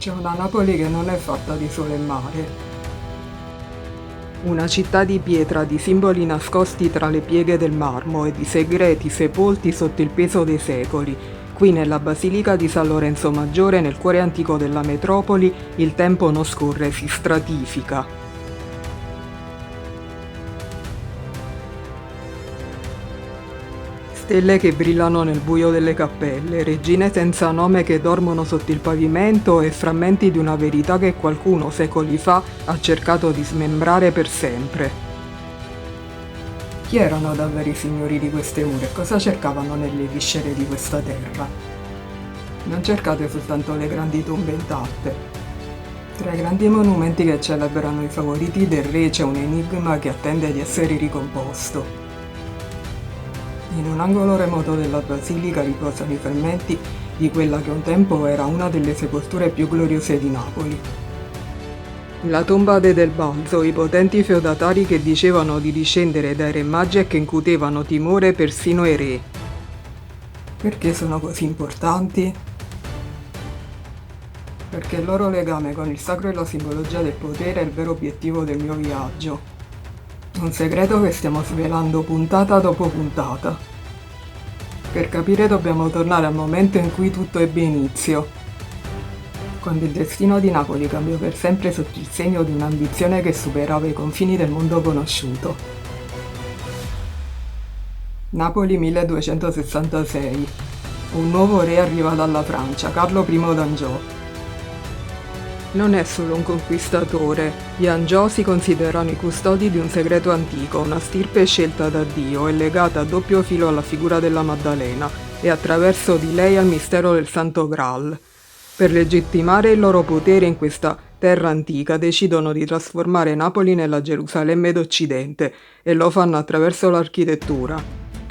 C'è una Napoli che non è fatta di sole e mare. Una città di pietra, di simboli nascosti tra le pieghe del marmo e di segreti sepolti sotto il peso dei secoli. Qui nella Basilica di San Lorenzo Maggiore, nel cuore antico della metropoli, il tempo non scorre, si stratifica. Stelle che brillano nel buio delle cappelle, regine senza nome che dormono sotto il pavimento e frammenti di una verità che qualcuno secoli fa ha cercato di smembrare per sempre. Chi erano davvero i signori di queste mura e cosa cercavano nelle viscere di questa terra? Non cercate soltanto le grandi tombe intatte. Tra i grandi monumenti che celebrano i favoriti del re c'è un enigma che attende di essere ricomposto. In un angolo remoto della basilica riposano i frammenti di quella che un tempo era una delle sepolture più gloriose di Napoli. La tomba de Del Balzo, i potenti feudatari che dicevano di discendere dai re magi e che incutevano timore persino ai re. Perché sono così importanti? Perché il loro legame con il sacro e la simbologia del potere è il vero obiettivo del mio viaggio. Un segreto che stiamo svelando puntata dopo puntata. Per capire dobbiamo tornare al momento in cui tutto ebbe inizio. Quando il destino di Napoli cambiò per sempre sotto il segno di un'ambizione che superava i confini del mondo conosciuto. Napoli 1266. Un nuovo re arriva dalla Francia, Carlo I d'Angiò. Non è solo un conquistatore, gli Angiò si considerano i custodi di un segreto antico, una stirpe scelta da Dio e legata a doppio filo alla figura della Maddalena e attraverso di lei al mistero del Santo Graal. Per legittimare il loro potere in questa terra antica decidono di trasformare Napoli nella Gerusalemme d'Occidente e lo fanno attraverso l'architettura.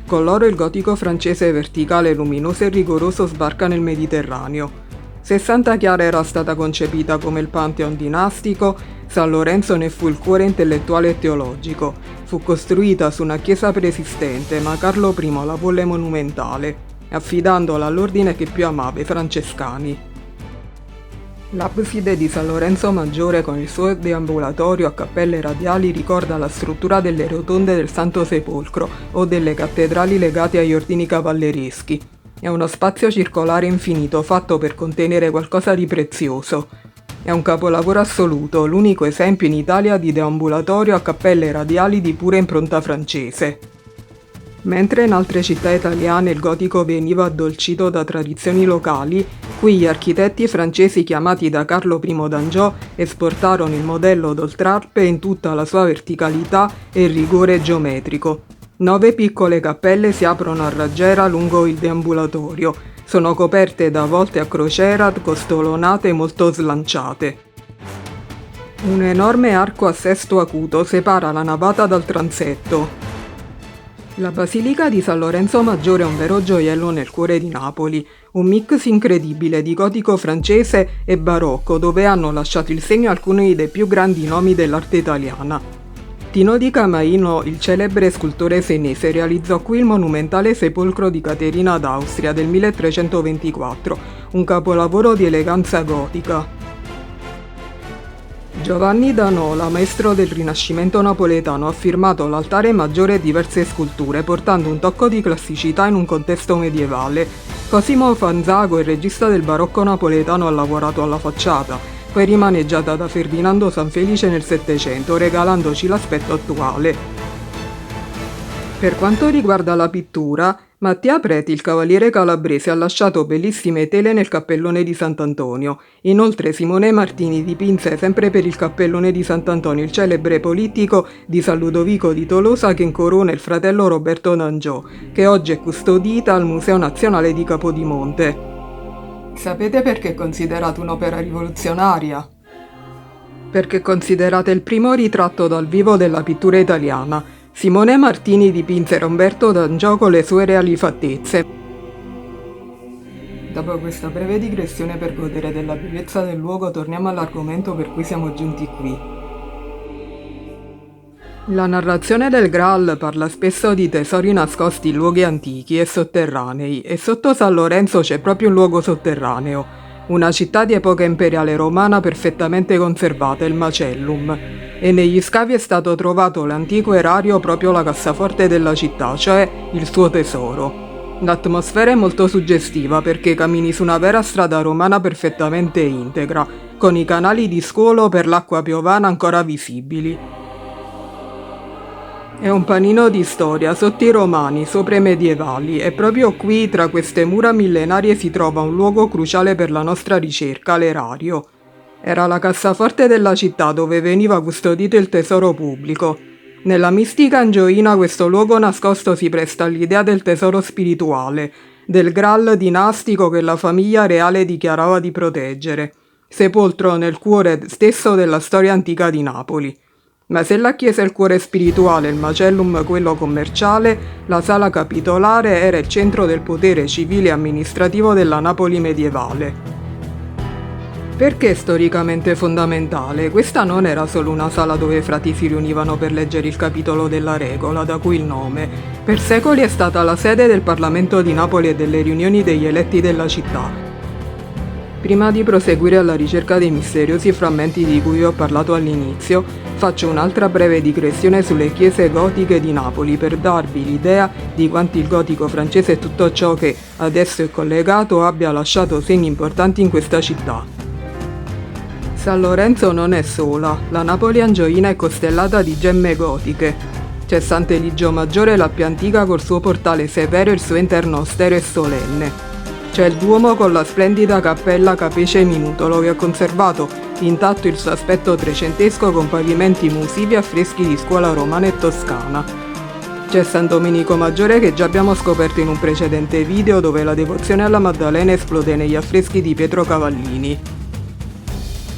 Con loro il gotico francese verticale, luminoso e rigoroso sbarca nel Mediterraneo. Se Santa Chiara era stata concepita come il Pantheon dinastico, San Lorenzo ne fu il cuore intellettuale e teologico. Fu costruita su una chiesa preesistente, ma Carlo I la volle monumentale, affidandola all'ordine che più amava, i francescani. L'abside di San Lorenzo Maggiore con il suo deambulatorio a cappelle radiali ricorda la struttura delle rotonde del Santo Sepolcro o delle cattedrali legate agli ordini cavallereschi. È uno spazio circolare infinito fatto per contenere qualcosa di prezioso. È un capolavoro assoluto, l'unico esempio in Italia di deambulatorio a cappelle radiali di pura impronta francese. Mentre in altre città italiane il gotico veniva addolcito da tradizioni locali, qui gli architetti francesi chiamati da Carlo I d'Angiò esportarono il modello d'Oltrarpe in tutta la sua verticalità e rigore geometrico. 9 piccole cappelle si aprono a raggiera lungo il deambulatorio. Sono coperte da volte a crociera costolonate molto slanciate. Un enorme arco a sesto acuto separa la navata dal transetto. La Basilica di San Lorenzo Maggiore è un vero gioiello nel cuore di Napoli, un mix incredibile di gotico francese e barocco dove hanno lasciato il segno alcuni dei più grandi nomi dell'arte italiana. Tino di Camaino, il celebre scultore senese, realizzò qui il monumentale sepolcro di Caterina d'Austria del 1324, un capolavoro di eleganza gotica. Giovanni da Nola, maestro del Rinascimento napoletano, ha firmato l'altare maggiore e diverse sculture, portando un tocco di classicità in un contesto medievale. Cosimo Fanzago, il regista del barocco napoletano, ha lavorato alla facciata, poi rimaneggiata da Ferdinando Sanfelice nel Settecento, regalandoci l'aspetto attuale. Per quanto riguarda la pittura, Mattia Preti, il cavaliere calabrese, ha lasciato bellissime tele nel cappellone di Sant'Antonio. Inoltre Simone Martini dipinse sempre per il cappellone di Sant'Antonio il celebre polittico di San Ludovico di Tolosa che incorona il fratello Roberto d'Angiò, che oggi è custodita al Museo Nazionale di Capodimonte. Sapete perché è considerato un'opera rivoluzionaria? Perché è considerata il primo ritratto dal vivo della pittura italiana. Simone Martini dipinse Roberto d'Angiò con le sue reali fattezze. Dopo questa breve digressione per godere della bellezza del luogo, torniamo all'argomento per cui siamo giunti qui. La narrazione del Graal parla spesso di tesori nascosti in luoghi antichi e sotterranei, e sotto San Lorenzo c'è proprio un luogo sotterraneo. una città di epoca imperiale romana perfettamente conservata, il Macellum, e negli scavi è stato trovato l'antico erario, proprio la cassaforte della città, cioè il suo tesoro. L'atmosfera è molto suggestiva perché cammini su una vera strada romana perfettamente integra, con i canali di scolo per l'acqua piovana ancora visibili. È un panino di storia, sotto i romani, sopra i medievali, e proprio qui, tra queste mura millenarie, si trova un luogo cruciale per la nostra ricerca, l'erario. Era la cassaforte della città dove veniva custodito il tesoro pubblico. Nella mistica angioina questo luogo nascosto si presta all'idea del tesoro spirituale, del Graal dinastico che la famiglia reale dichiarava di proteggere, sepolcro nel cuore stesso della storia antica di Napoli. Ma se la chiesa è il cuore spirituale, il Macellum quello commerciale, la sala capitolare era il centro del potere civile e amministrativo della Napoli medievale. Perché storicamente fondamentale? Questa non era solo una sala dove i frati si riunivano per leggere il capitolo della regola, da cui il nome. Per secoli è stata la sede del Parlamento di Napoli e delle riunioni degli eletti della città. Prima di proseguire alla ricerca dei misteriosi frammenti di cui ho parlato all'inizio, faccio un'altra breve digressione sulle chiese gotiche di Napoli per darvi l'idea di quanto il gotico francese e tutto ciò che adesso è collegato abbia lasciato segni importanti in questa città. San Lorenzo non è sola, la Napoli angioina è costellata di gemme gotiche. C'è Sant'Eligio Maggiore, la più antica col suo portale severo e il suo interno austero e solenne. C'è il Duomo con la splendida cappella Capice Minutolo che ha conservato intatto il suo aspetto trecentesco con pavimenti musivi e affreschi di scuola romana e toscana. C'è San Domenico Maggiore che già abbiamo scoperto in un precedente video dove la devozione alla Maddalena esplode negli affreschi di Pietro Cavallini.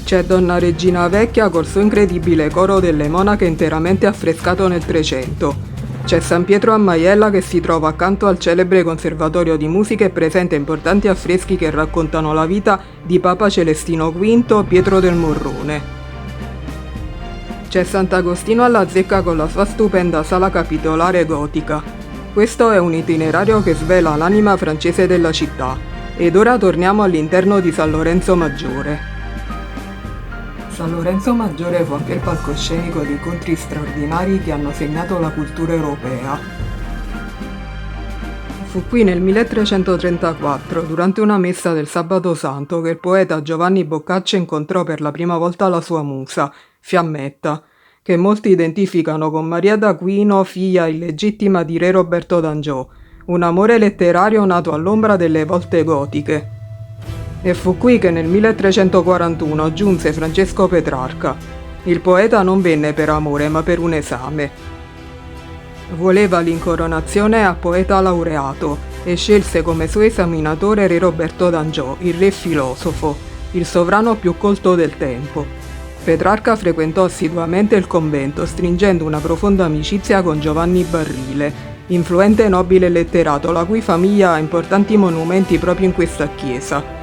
C'è Donna Regina Vecchia col suo incredibile coro delle monache interamente affrescato nel Trecento. C'è San Pietro a Maiella che si trova accanto al celebre conservatorio di musica e presenta importanti affreschi che raccontano la vita di Papa Celestino V, Pietro del Morrone. C'è Sant'Agostino alla Zecca con la sua stupenda sala capitolare gotica. Questo è un itinerario che svela l'anima francese della città. Ed ora torniamo all'interno di San Lorenzo Maggiore. San Lorenzo Maggiore fu anche il palcoscenico di incontri straordinari che hanno segnato la cultura europea. Fu qui nel 1334, durante una messa del Sabato Santo, che il poeta Giovanni Boccaccio incontrò per la prima volta la sua musa, Fiammetta, che molti identificano con Maria d'Aquino, figlia illegittima di re Roberto d'Angiò, un amore letterario nato all'ombra delle volte gotiche. E fu qui che nel 1341 giunse Francesco Petrarca. Il poeta non venne per amore ma per un esame. Voleva l'incoronazione a poeta laureato e scelse come suo esaminatore re Roberto d'Angiò, il re filosofo, il sovrano più colto del tempo. Petrarca frequentò assiduamente il convento, stringendo una profonda amicizia con Giovanni Barrile, influente nobile letterato, la cui famiglia ha importanti monumenti proprio in questa chiesa.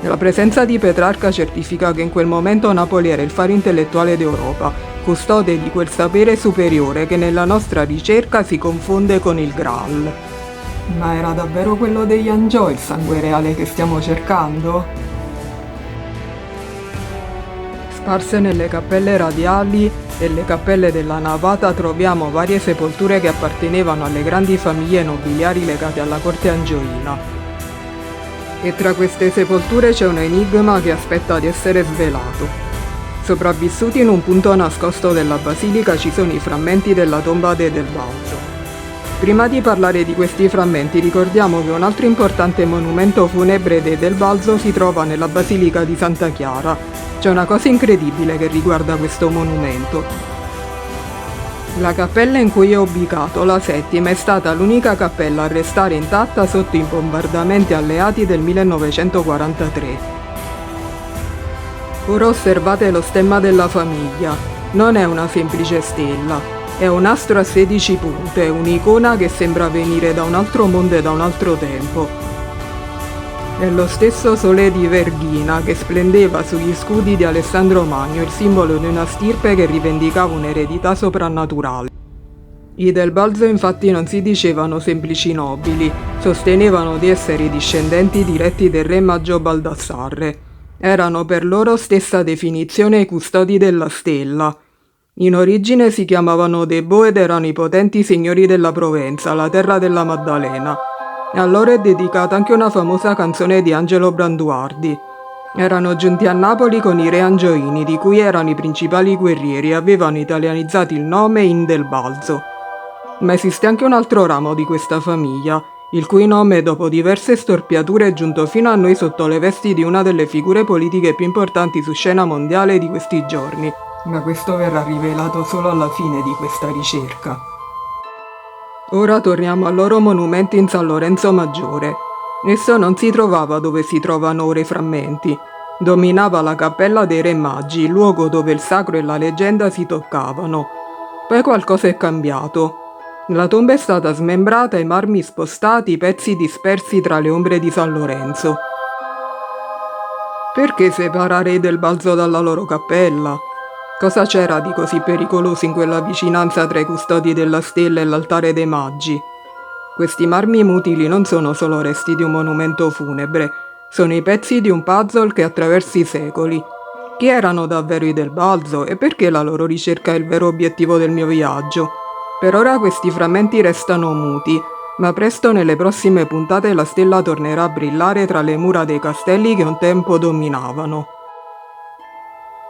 La presenza di Petrarca certifica che in quel momento Napoli era il faro intellettuale d'Europa, custode di quel sapere superiore che nella nostra ricerca si confonde con il Graal. Ma era davvero quello degli Angiò il sangue reale che stiamo cercando? Sparse nelle cappelle radiali e le cappelle della navata troviamo varie sepolture che appartenevano alle grandi famiglie nobiliari legate alla corte angioina. E tra queste sepolture c'è un enigma che aspetta di essere svelato. Sopravvissuti in un punto nascosto della basilica ci sono i frammenti della tomba de Del Balzo. Prima di parlare di questi frammenti ricordiamo che un altro importante monumento funebre de Del Balzo si trova nella basilica di Santa Chiara. C'è una cosa incredibile che riguarda questo monumento. La cappella in cui è ubicato, la settima, è stata l'unica cappella a restare intatta sotto i bombardamenti alleati del 1943. Ora osservate lo stemma della famiglia. Non è una semplice stella, è un astro a 16 punte, un'icona che sembra venire da un altro mondo e da un altro tempo. È lo stesso sole di Verghina che splendeva sugli scudi di Alessandro Magno, il simbolo di una stirpe che rivendicava un'eredità soprannaturale. I Del Balzo infatti non si dicevano semplici nobili, sostenevano di essere i discendenti diretti del re Maggio Baldassarre. Erano per loro stessa definizione i custodi della stella. In origine si chiamavano Debo ed erano i potenti signori della Provenza, la terra della Maddalena. A loro è dedicata anche una famosa canzone di Angelo Branduardi. Erano giunti a Napoli con i re Angioini, di cui erano i principali guerrieri e avevano italianizzato il nome in Del Balzo. Ma esiste anche un altro ramo di questa famiglia, il cui nome dopo diverse storpiature è giunto fino a noi sotto le vesti di una delle figure politiche più importanti su scena mondiale di questi giorni. Ma questo verrà rivelato solo alla fine di questa ricerca. Ora torniamo al loro monumento in San Lorenzo Maggiore. Esso non si trovava dove si trovano ora i frammenti. Dominava la cappella dei Re Magi, il luogo dove il sacro e la leggenda si toccavano. Poi qualcosa è cambiato. La tomba è stata smembrata, i marmi spostati, i pezzi dispersi tra le ombre di San Lorenzo. Perché separare i Del Balzo dalla loro cappella? Cosa c'era di così pericoloso in quella vicinanza tra i custodi della stella e l'altare dei Magi? Questi marmi mutili non sono solo resti di un monumento funebre, sono i pezzi di un puzzle che attraversa i secoli. Chi erano davvero i Del Balzo e perché la loro ricerca è il vero obiettivo del mio viaggio? Per ora questi frammenti restano muti, ma presto nelle prossime puntate la stella tornerà a brillare tra le mura dei castelli che un tempo dominavano.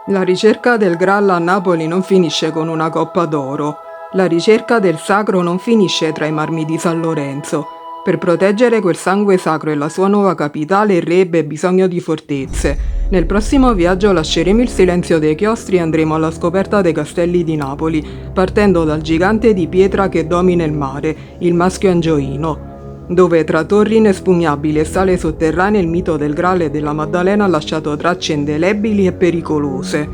La ricerca del Graal a Napoli non finisce con una coppa d'oro. La ricerca del sacro non finisce tra i marmi di San Lorenzo. Per proteggere quel sangue sacro e la sua nuova capitale il re ebbe bisogno di fortezze. Nel prossimo viaggio lasceremo il silenzio dei chiostri e andremo alla scoperta dei castelli di Napoli, partendo dal gigante di pietra che domina il mare, il Maschio Angioino, dove tra torri inespugnabili e sale sotterranee il mito del Graal e della Maddalena ha lasciato tracce indelebili e pericolose.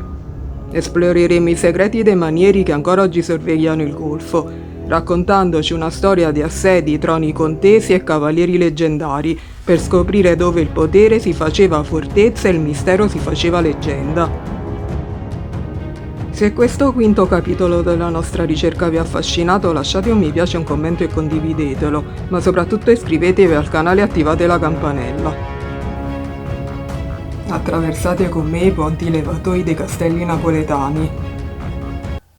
Esploreremo i segreti dei manieri che ancora oggi sorvegliano il golfo, raccontandoci una storia di assedi, troni contesi e cavalieri leggendari, per scoprire dove il potere si faceva fortezza e il mistero si faceva leggenda. Se questo quinto capitolo della nostra ricerca vi ha affascinato, lasciate un mi piace, un commento e condividetelo, ma soprattutto iscrivetevi al canale e attivate la campanella. Attraversate con me i ponti levatoi dei castelli napoletani.